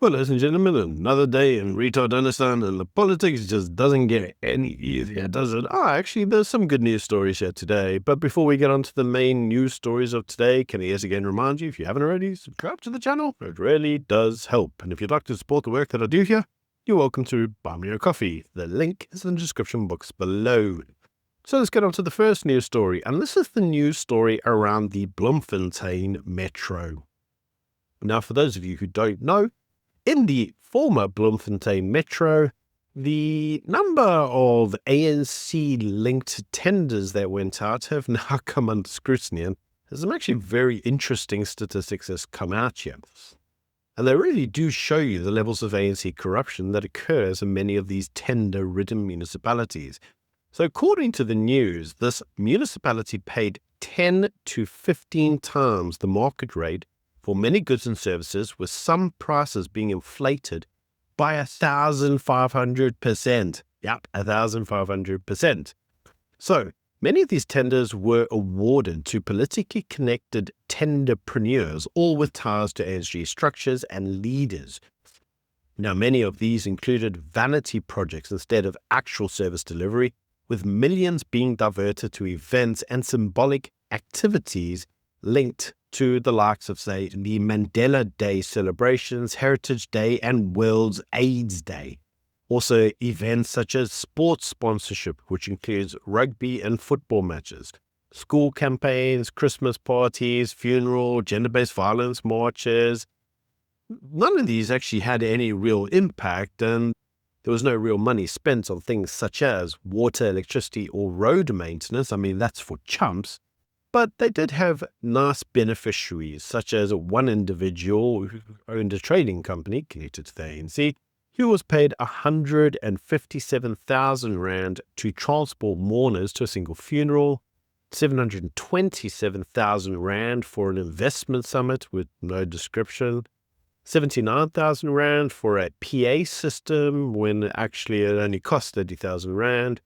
Well, ladies and gentlemen, another day in Retardistan, and the politics just doesn't get any easier, does it? Actually, there's some good news stories here today. But before we get on to the main news stories of today, can I yet again remind you, if you haven't already, subscribe to the channel. It really does help. And if you'd like to support the work that I do here, you're welcome to buy me a coffee. The link is in the description box below. So let's get on to the first news story. And this is the news story around the Bloemfontein Metro. Now, for those of you who don't know, in the former Bloemfontein Metro, the number of ANC-linked tenders that went out have now come under scrutiny, and there's some actually very interesting statistics that's come out here. And they really do show you the levels of ANC corruption that occurs in many of these tender-ridden municipalities. So according to the news, this municipality paid 10 to 15 times the market rate for many goods and services, with some prices being inflated by 1,500%. Yep, 1,500%. So many of these tenders were awarded to politically connected tenderpreneurs, all with ties to ANC structures and leaders. Now, many of these included vanity projects instead of actual service delivery, with millions being diverted to events and symbolic activities linked to the likes of, say, the Mandela Day celebrations, Heritage Day, and World AIDS Day. Also, events such as sports sponsorship, which includes rugby and football matches, school campaigns, Christmas parties, funeral, gender-based violence marches. None of these actually had any real impact, and there was no real money spent on things such as water, electricity, or road maintenance. I mean, that's for chumps. But they did have nice beneficiaries, such as one individual who owned a trading company connected to the ANC, who was paid 157,000 Rand to transport mourners to a single funeral, 727,000 Rand for an investment summit with no description, 79,000 Rand for a PA system when actually it only cost 30,000 Rand.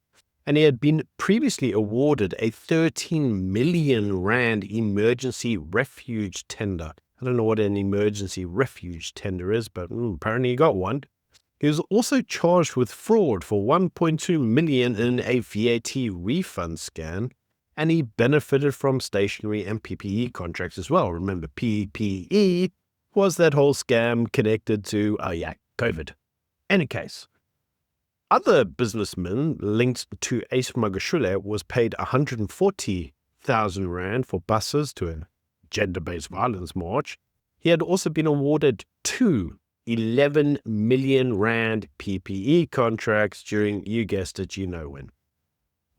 And he had been previously awarded a 13 million Rand emergency refuge tender. I don't know what an emergency refuge tender is, but apparently he got one. He was also charged with fraud for 1.2 million in a VAT refund scam, and he benefited from stationery and PPE contracts as well. Remember, PPE was that whole scam connected to, COVID. Any case, other businessmen linked to Ace Magashule was paid 140,000 Rand for buses to a gender-based violence march. He had also been awarded two 11 million Rand PPE contracts during, you guessed it, you know when.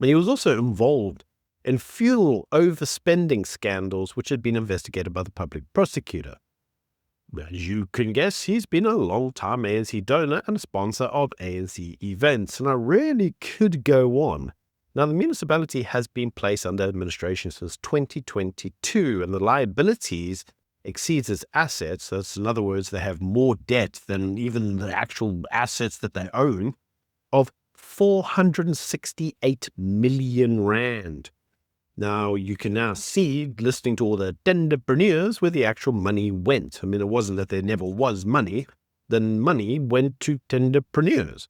And he was also involved in fuel overspending scandals, which had been investigated by the public prosecutor. As you can guess, he's been a long-time ANC donor and sponsor of ANC events, and I really could go on. Now, the municipality has been placed under administration since 2022, and the liabilities exceeds its assets. That's, in other words, they have more debt than even the actual assets that they own, of 468 million Rand. Now, you can now see, listening to all the tenderpreneurs, where the actual money went. I mean, it wasn't that there never was money. The money went to tenderpreneurs.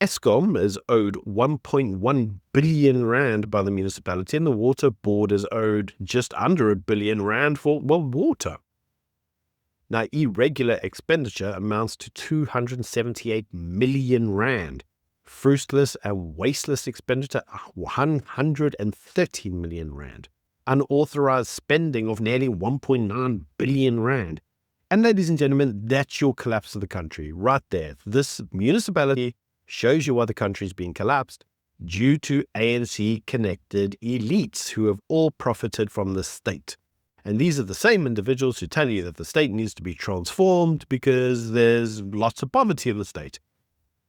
Eskom is owed 1.1 billion Rand by the municipality, and the water board is owed just under R1 billion for, water. Now, irregular expenditure amounts to 278 million Rand. Fruitless and wasteless expenditure, 130 million Rand. Unauthorized spending of nearly 1.9 billion Rand. And ladies and gentlemen, that's your collapse of the country right there. This municipality shows you why the country is being collapsed, due to ANC-connected elites who have all profited from the state. And these are the same individuals who tell you that the state needs to be transformed because there's lots of poverty in the state,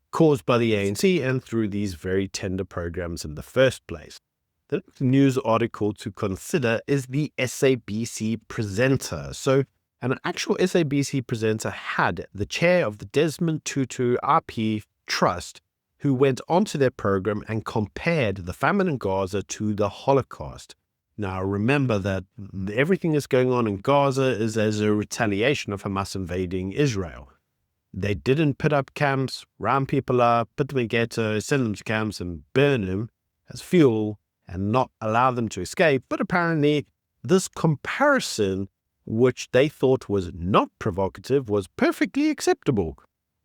caused by the ANC and through these very tender programs in the first place. The next news article to consider is the SABC presenter. So an actual SABC presenter had the chair of the Desmond Tutu IP Trust, who went onto their program and compared the famine in Gaza to the Holocaust. Now, remember that everything that's going on in Gaza is as a retaliation of Hamas invading Israel. They didn't put up camps, round people up, put them in ghettos, send them to camps and burn them as fuel and not allow them to escape. But apparently this comparison, which they thought was not provocative, was perfectly acceptable.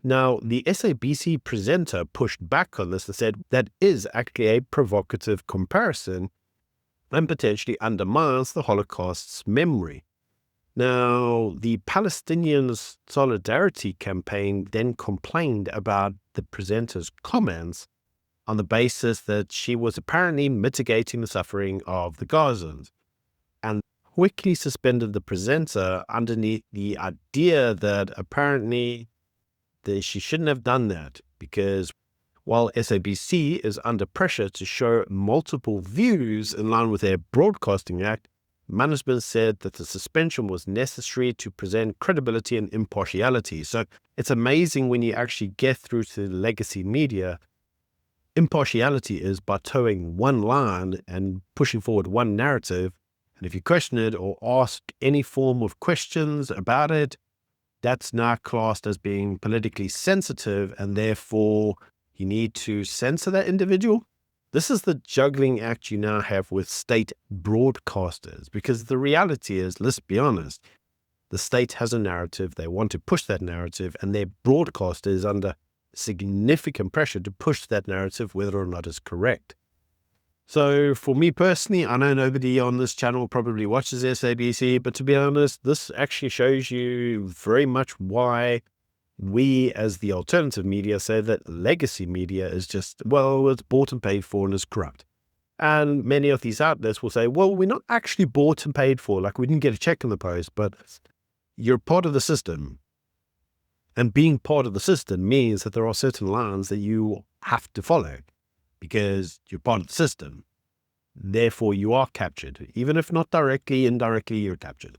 Now, the SABC presenter pushed back on this and said that is actually a provocative comparison and potentially undermines the Holocaust's memory. Now, the Palestinian Solidarity Campaign then complained about the presenter's comments on the basis that she was apparently mitigating the suffering of the Gazans, and quickly suspended the presenter underneath the idea that apparently she shouldn't have done that, because while SABC is under pressure to show multiple views in line with their Broadcasting Act, management said that the suspension was necessary to present credibility and impartiality. So it's amazing when you actually get through to the legacy media. Impartiality is by towing one line and pushing forward one narrative. And if you question it or ask any form of questions about it, that's now classed as being politically sensitive, and therefore you need to censor that individual. This is the juggling act you now have with state broadcasters, because the reality is, let's be honest, the state has a narrative, they want to push that narrative, and their broadcaster is under significant pressure to push that narrative, whether or not it's correct. So for me personally, I know nobody on this channel probably watches SABC, but to be honest, this actually shows you very much why we as the alternative media say that legacy media is just, well, it's bought and paid for and is corrupt. And many of these outlets will say, well, we're not actually bought and paid for, like we didn't get a check in the post, but you're part of the system. And being part of the system means that there are certain lines that you have to follow because you're part of the system. Therefore, you are captured. Even if not directly, indirectly, you're captured.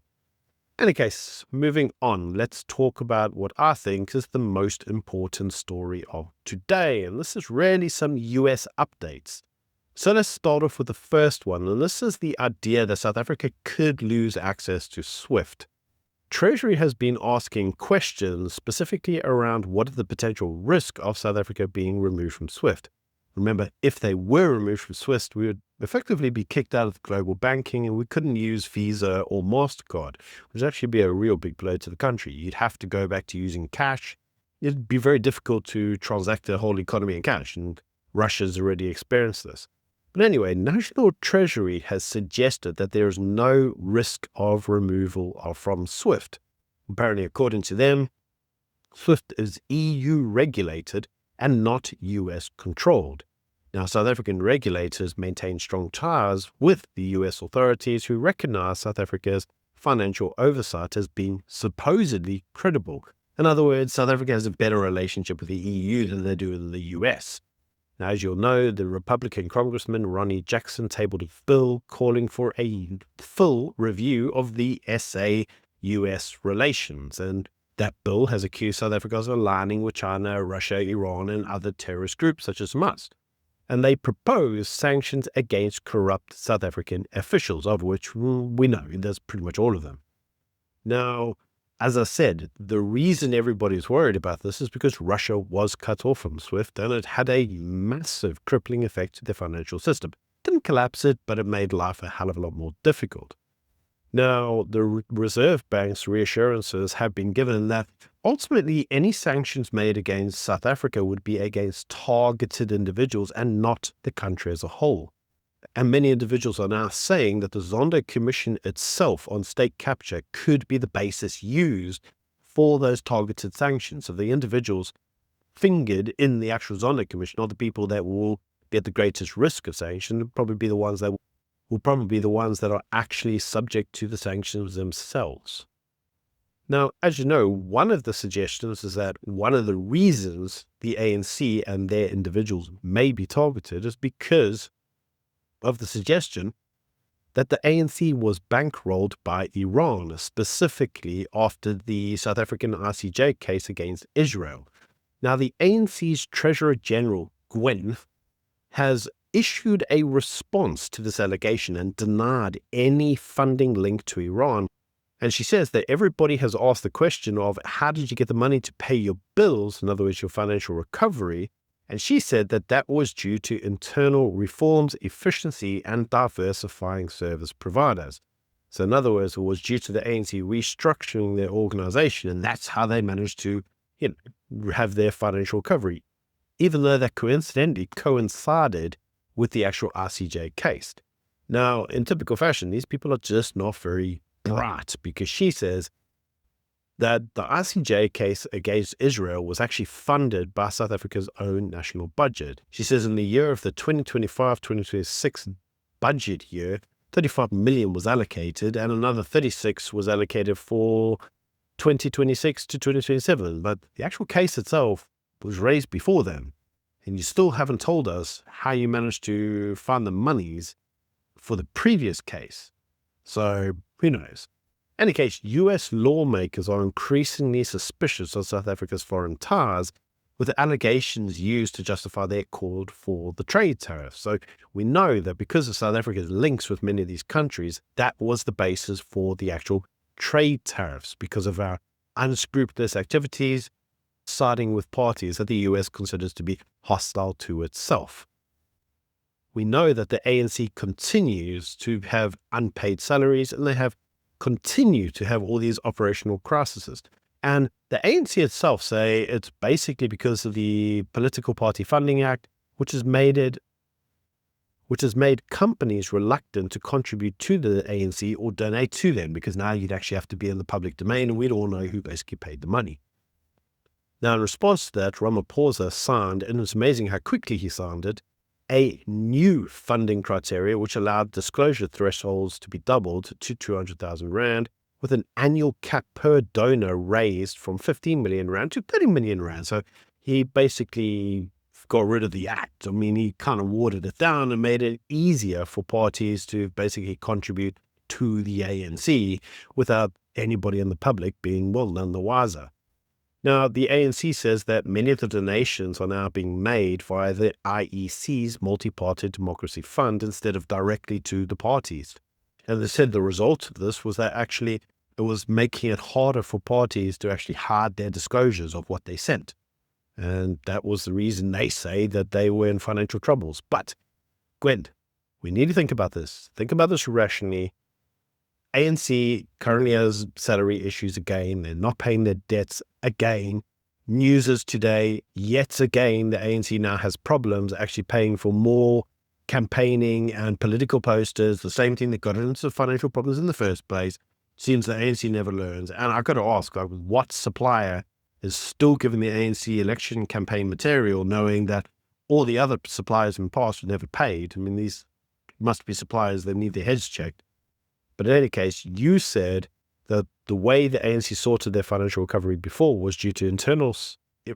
In any case, moving on, let's talk about what I think is the most important story of today. And this is really some US updates. So let's start off with the first one. And this is the idea that South Africa could lose access to SWIFT. Treasury has been asking questions specifically around what is the potential risk of South Africa being removed from SWIFT. Remember, if they were removed from SWIFT, we would effectively be kicked out of global banking and we couldn't use Visa or MasterCard, which would actually be a real big blow to the country. You'd have to go back to using cash. It'd be very difficult to transact the whole economy in cash, and Russia's already experienced this. But anyway, National Treasury has suggested that there is no risk of removal from SWIFT. Apparently, according to them, SWIFT is EU regulated and not US controlled. Now, South African regulators maintain strong ties with the US authorities, who recognize South Africa's financial oversight as being supposedly credible. In other words, South Africa has a better relationship with the EU than they do with the US. Now, as you'll know, the Republican Congressman Ronnie Jackson tabled a bill calling for a full review of the SA-US relations, and that bill has accused South Africa of aligning with China, Russia, Iran, and other terrorist groups such as Hamas. And they propose sanctions against corrupt South African officials, of which we know there's pretty much all of them. Now, as I said, the reason everybody's worried about this is because Russia was cut off from SWIFT, and it had a massive crippling effect to their financial system. It didn't collapse it, but it made life a hell of a lot more difficult. Now, the Reserve Bank's reassurances have been given that ultimately any sanctions made against South Africa would be against targeted individuals and not the country as a whole. And many individuals are now saying that the Zondo Commission itself on state capture could be the basis used for those targeted sanctions. So the individuals fingered in the actual Zondo Commission are the people that will be at the greatest risk of sanction, and probably be the ones that are actually subject to the sanctions themselves. Now, as you know, one of the suggestions is that one of the reasons the ANC and their individuals may be targeted is because of the suggestion that the ANC was bankrolled by Iran, specifically after the South African ICJ case against Israel. Now, the ANC's Treasurer General, Gwen, has issued a response to this allegation and denied any funding linked to Iran. And she says that everybody has asked the question of how did you get the money to pay your bills, in other words, your financial recovery? And she said that that was due to internal reforms, efficiency, and diversifying service providers. So in other words, it was due to the ANC restructuring their organization, and that's how they managed to have their financial recovery, even though that coincidentally coincided with the actual RCJ case. Now, in typical fashion, these people are just not very bright, because she says that the RCJ case against Israel was actually funded by South Africa's own national budget. She says in the year of the 2025-2026 budget year, 35 million was allocated and another 36 was allocated for 2026 to 2027. But the actual case itself was raised before then. And you still haven't told us how you managed to fund the monies for the previous case. So who knows? In any case, US lawmakers are increasingly suspicious of South Africa's foreign ties, with the allegations used to justify their call for the trade tariff. So we know that because of South Africa's links with many of these countries, that was the basis for the actual trade tariffs, because of our unscrupulous activities siding with parties that the US considers to be hostile to itself. We know that the ANC continues to have unpaid salaries, and they have continued to have all these operational crises. And the ANC itself say it's basically because of the Political Party Funding Act, which has made companies reluctant to contribute to the ANC or donate to them, because now you'd actually have to be in the public domain, and we'd all know who basically paid the money. Now, in response to that, Ramaphosa signed, and it's amazing how quickly he signed it, a new funding criteria which allowed disclosure thresholds to be doubled to 200,000 Rand, with an annual cap per donor raised from 15 million Rand to 30 million Rand. So he basically got rid of the act. I mean, he kind of watered it down and made it easier for parties to basically contribute to the ANC without anybody in the public being, well, none the wiser. Now, the ANC says that many of the donations are now being made via the IEC's Multi-Party Democracy Fund instead of directly to the parties. And they said the result of this was that actually it was making it harder for parties to actually hide their disclosures of what they sent. And that was the reason they say that they were in financial troubles. But, Gwen, we need to think about this. Think about this rationally. ANC currently has salary issues again. They're not paying their debts again. News is today, yet again, the ANC now has problems actually paying for more campaigning and political posters, the same thing that got it into financial problems in the first place. Seems the ANC never learns. And I've got to ask, like, what supplier is still giving the ANC election campaign material, knowing that all the other suppliers in the past were never paid? I mean, these must be suppliers that need their heads checked. But in any case, you said that the way the ANC sorted their financial recovery before was due to internal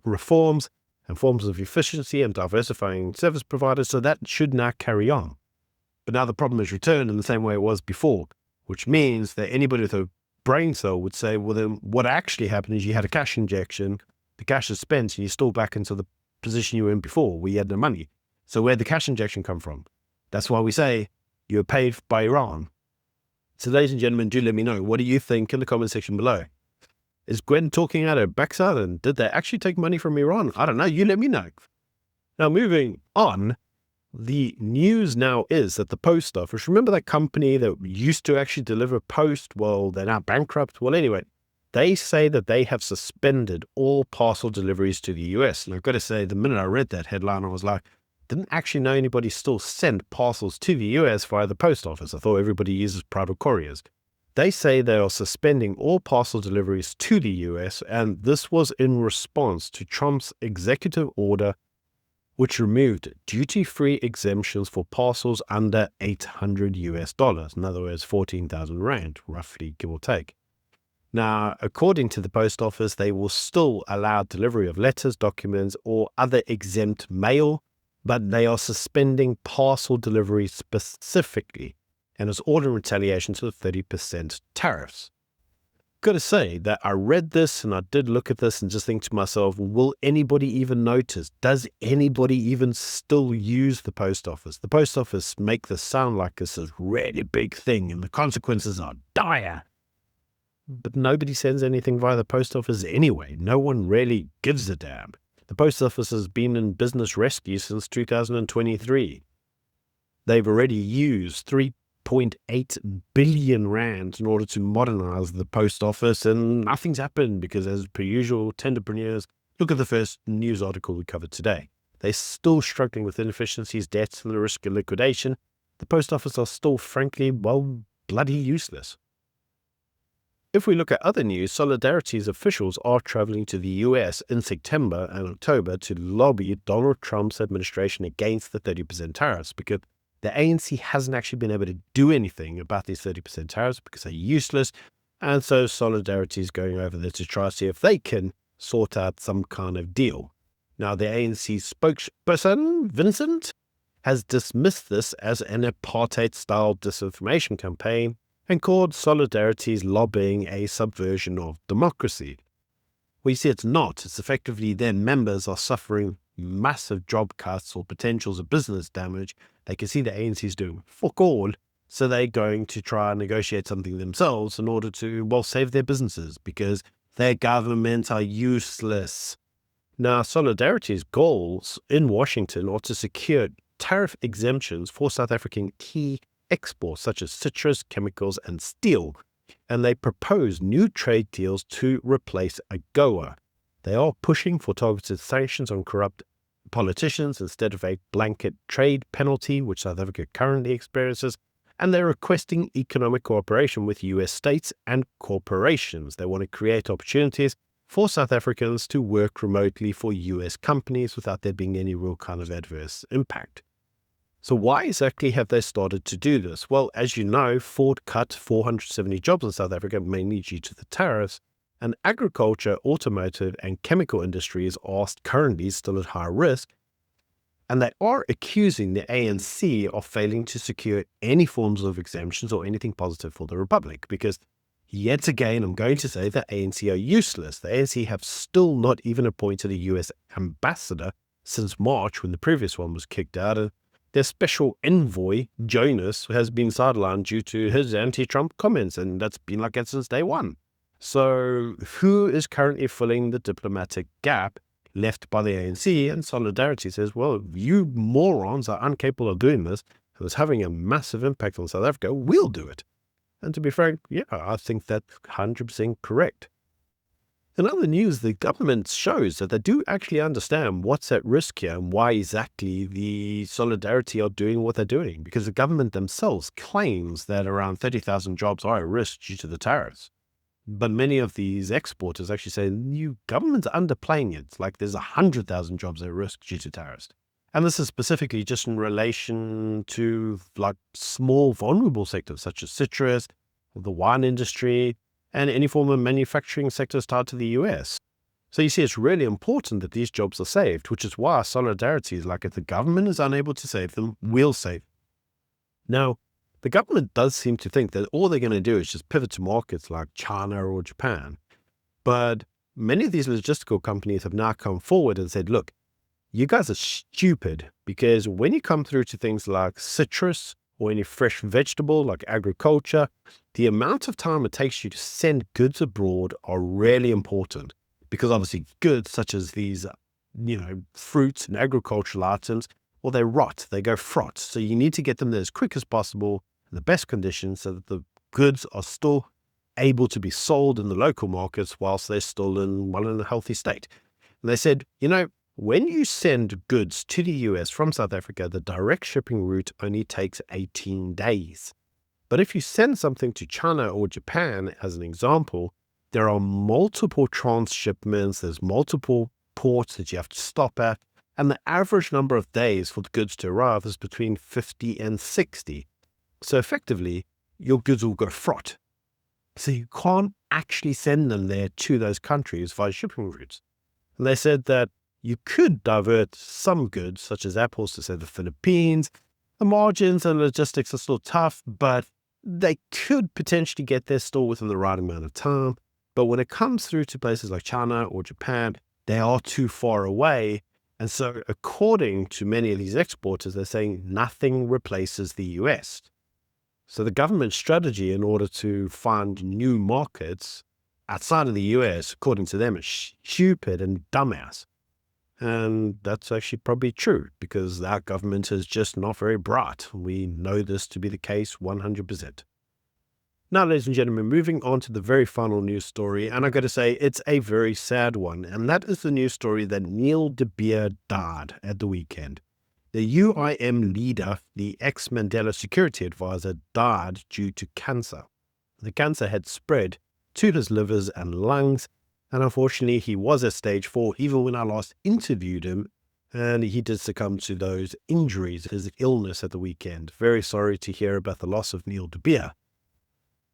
reforms and forms of efficiency and diversifying service providers, so that should now carry on. But now the problem has returned in the same way it was before, which means that anybody with a brain cell would say, well, then what actually happened is you had a cash injection, the cash is spent, and you're still back into the position you were in before, where you had no money. So where'd the cash injection come from? That's why we say you were paid by Iran. So ladies and gentlemen, do let me know. What do you think in the comment section below? Is Gwen talking out her backside, and did they actually take money from Iran? I don't know. You let me know. Now, moving on, the news now is that the post office, remember that company that used to actually deliver post? Well, they're now bankrupt. Well, anyway, they say that they have suspended all parcel deliveries to the US. And I've got to say, the minute I read that headline, I was like, didn't actually know anybody still sent parcels to the US via the post office. I thought everybody uses private couriers. They say they are suspending all parcel deliveries to the US, and this was in response to Trump's executive order, which removed duty-free exemptions for parcels under $800. In other words, 14,000 Rand, roughly, give or take. Now, according to the post office, they will still allow delivery of letters, documents, or other exempt mail, but they are suspending parcel delivery specifically, and it's all in retaliation to the 30% tariffs. Got to say that I read this and I did look at this and just think to myself, will anybody even notice? Does anybody even still use the post office? The post office make this sound like this is a really big thing and the consequences are dire. But nobody sends anything via the post office anyway. No one really gives a damn. The post office has been in business rescue since 2023. They've already used 3.8 billion rand in order to modernize the post office, and nothing's happened because, as per usual, tenderpreneurs, look at the first news article we covered today. They're still struggling with inefficiencies, debts, and the risk of liquidation. The post office are still, frankly, well, bloody useless. If we look at other news, Solidarity's officials are traveling to the US in September and October to lobby Donald Trump's administration against the 30% tariffs, because the ANC hasn't actually been able to do anything about these 30% tariffs because they're useless. And so Solidarity is going over there to try to see if they can sort out some kind of deal. Now, the ANC spokesperson, Vincent, has dismissed this as an apartheid-style disinformation campaign and called Solidarity's lobbying a subversion of democracy. Well, you see, it's not. It's effectively their members are suffering massive job cuts or potentials of business damage. They can see the ANC is doing fuck all, so they're going to try and negotiate something themselves in order to, well, save their businesses because their governments are useless. Now, Solidarity's goals in Washington are to secure tariff exemptions for South African key exports such as citrus, chemicals, and steel, and they propose new trade deals to replace AGOA. They are pushing for targeted sanctions on corrupt politicians instead of a blanket trade penalty, which South Africa currently experiences, and they're requesting economic cooperation with US states and corporations. They want to create opportunities for South Africans to work remotely for US companies without there being any real kind of adverse impact. So why exactly have they started to do this? Well, as you know, Ford cut 470 jobs in South Africa, mainly due to the tariffs, and agriculture, automotive, and chemical industries are currently still at high risk, and they are accusing the ANC of failing to secure any forms of exemptions or anything positive for the Republic, because yet again, I'm going to say that ANC are useless. The ANC have still not even appointed a US ambassador since March when the previous one was kicked out, and their special envoy, Jonas, has been sidelined due to his anti-Trump comments, and that's been like that since day one. So who is currently filling the diplomatic gap left by the ANC? And Solidarity says, well, you morons are incapable of doing this, and it's having a massive impact on South Africa. We'll do it. And to be frank, yeah, I think that's 100% correct. In other news, the government shows that they do actually understand what's at risk here and why exactly the Solidarity are doing what they're doing, because the government themselves claims that around 30,000 jobs are at risk due to the tariffs. But many of these exporters actually say, you government's underplaying it, like there's 100,000 jobs at risk due to tariffs. And this is specifically just in relation to like small vulnerable sectors such as citrus, or the wine industry, and any form of manufacturing sectors tied to the US. So you see, it's really important that these jobs are saved, which is why Solidarity is like, if the government is unable to save them, we'll save them. Now, the government does seem to think that all they're going to do is just pivot to markets like China or Japan. But many of these logistical companies have now come forward and said, look, you guys are stupid, because when you come through to things like citrus or any fresh vegetable like agriculture, the amount of time it takes you to send goods abroad are really important, because obviously goods such as these, fruits and agricultural items, well, they rot, they go fraught. So you need to get them there as quick as possible in the best conditions so that the goods are still able to be sold in the local markets whilst they're still in a healthy state. And they said, when you send goods to the US from South Africa, the direct shipping route only takes 18 days. But if you send something to China or Japan, as an example, there are multiple transshipments, there's multiple ports that you have to stop at, and the average number of days for the goods to arrive is between 50 and 60. So effectively, your goods will go fraught. So you can't actually send them there to those countries via shipping routes. And they said that you could divert some goods, such as apples, to say the Philippines. The margins and logistics are still tough, but they could potentially get there still within the right amount of time. But when it comes through to places like China or Japan, they are too far away. And so according to many of these exporters, they're saying nothing replaces the US. So the government strategy in order to find new markets outside of the US, according to them, is stupid and dumbass. And that's actually probably true because our government is just not very bright. We know this to be the case 100%. Now, ladies and gentlemen, moving on to the very final news story, and I've got to say it's a very sad one, and that is the news story that Neil de Beer died at the weekend. The UIM leader, the ex-Mandela security advisor, died due to cancer. The cancer had spread to his livers and lungs, and unfortunately he was at stage 4 even when I last interviewed him, and he did succumb to those injuries, his illness at the weekend. Very sorry to hear about the loss of Neil de Beer.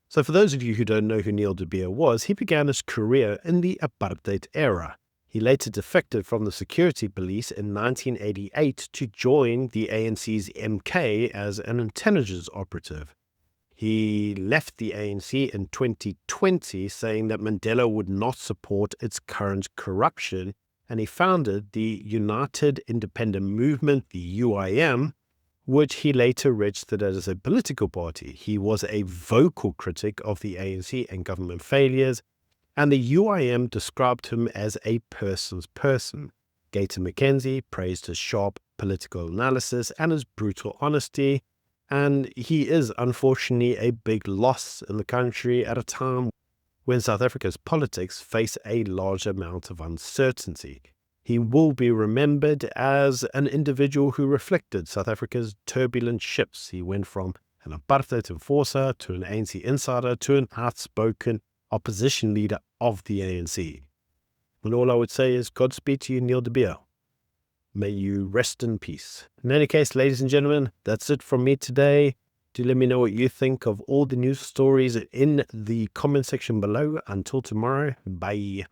So for those of you who don't know who Neil de Beer was, he began his career in the apartheid era. He later defected from the security police in 1988 to join the ANC's MK as an intelligence operative. He left the ANC in 2020, saying that Mandela would not support its current corruption, and he founded the United Independent Movement, the UIM, which he later registered as a political party. He was a vocal critic of the ANC and government failures, and the UIM described him as a person's person. Gator McKenzie praised his sharp political analysis and his brutal honesty, and he is unfortunately a big loss in the country at a time when South Africa's politics face a large amount of uncertainty. He will be remembered as an individual who reflected South Africa's turbulent shifts. He went from an apartheid enforcer to an ANC insider to an outspoken opposition leader of the ANC. And all I would say is Godspeed to you, Neil de Beer. May you rest in peace. In any case, ladies and gentlemen, that's it from me today. Do let me know what you think of all the news stories in the comment section below. Until tomorrow, bye.